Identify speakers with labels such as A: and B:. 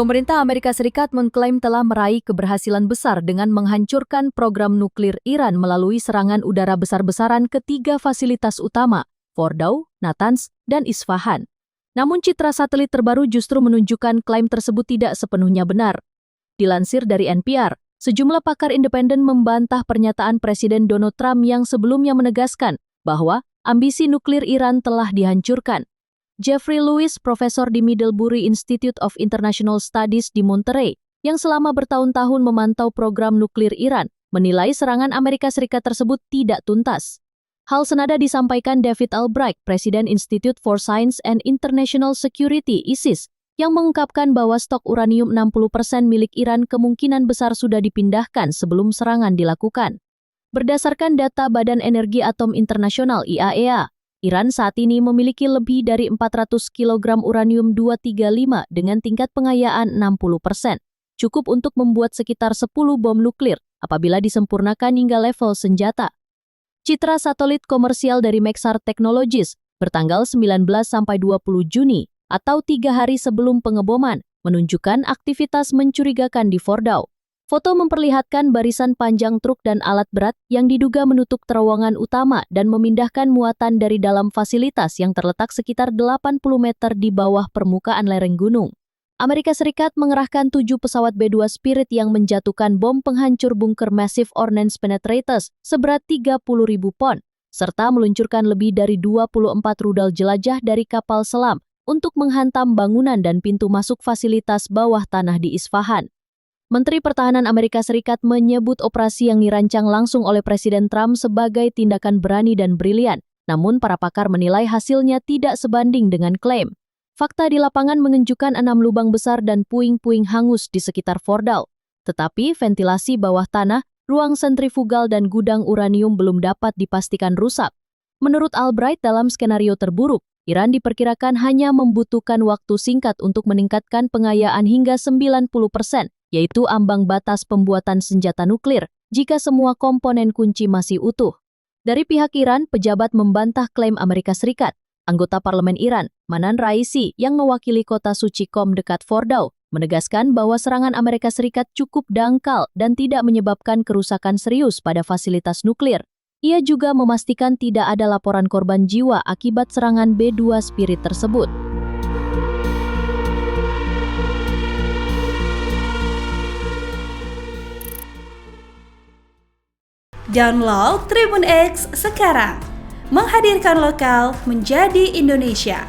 A: Pemerintah Amerika Serikat mengklaim telah meraih keberhasilan besar dengan menghancurkan program nuklir Iran melalui serangan udara besar-besaran ke 3 fasilitas utama, Fordow, Natanz, dan Isfahan. Namun citra satelit terbaru justru menunjukkan klaim tersebut tidak sepenuhnya benar. Dilansir dari NPR, sejumlah pakar independen membantah pernyataan Presiden Donald Trump yang sebelumnya menegaskan bahwa ambisi nuklir Iran telah dihancurkan. Jeffrey Lewis, profesor di Middlebury Institute of International Studies di Monterey, yang selama bertahun-tahun memantau program nuklir Iran, menilai serangan Amerika Serikat tersebut tidak tuntas. Hal senada disampaikan David Albright, Presiden Institute for Science and International Security (ISIS), yang mengungkapkan bahwa stok uranium 60% milik Iran kemungkinan besar sudah dipindahkan sebelum serangan dilakukan. Berdasarkan data Badan Energi Atom Internasional (IAEA), Iran saat ini memiliki lebih dari 400 kg uranium-235 dengan tingkat pengayaan 60%, cukup untuk membuat sekitar 10 bom nuklir apabila disempurnakan hingga level senjata. Citra satelit komersial dari Maxar Technologies bertanggal 19-20 Juni atau 3 hari sebelum pengeboman menunjukkan aktivitas mencurigakan di Fordow. Foto memperlihatkan barisan panjang truk dan alat berat yang diduga menutup terowongan utama dan memindahkan muatan dari dalam fasilitas yang terletak sekitar 80 meter di bawah permukaan lereng gunung. Amerika Serikat mengerahkan 7 pesawat B-2 Spirit yang menjatuhkan bom penghancur bunker Massive Ordnance Penetrators seberat 30.000 pon, serta meluncurkan lebih dari 24 rudal jelajah dari kapal selam untuk menghantam bangunan dan pintu masuk fasilitas bawah tanah di Isfahan. Menteri Pertahanan Amerika Serikat menyebut operasi yang dirancang langsung oleh Presiden Trump sebagai tindakan berani dan brilian, namun para pakar menilai hasilnya tidak sebanding dengan klaim. Fakta di lapangan menunjukkan 6 lubang besar dan puing-puing hangus di sekitar Fordow. Tetapi ventilasi bawah tanah, ruang sentrifugal dan gudang uranium belum dapat dipastikan rusak. Menurut Albright, dalam skenario terburuk, Iran diperkirakan hanya membutuhkan waktu singkat untuk meningkatkan pengayaan hingga 90%, yaitu ambang batas pembuatan senjata nuklir jika semua komponen kunci masih utuh. Dari pihak Iran, pejabat membantah klaim Amerika Serikat. Anggota Parlemen Iran, Manan Raisi, yang mewakili kota suci Qom dekat Fordow, menegaskan bahwa serangan Amerika Serikat cukup dangkal dan tidak menyebabkan kerusakan serius pada fasilitas nuklir. Ia juga memastikan tidak ada laporan korban jiwa akibat serangan B-2 Spirit tersebut.
B: Download Tribun X sekarang, menghadirkan lokal menjadi Indonesia.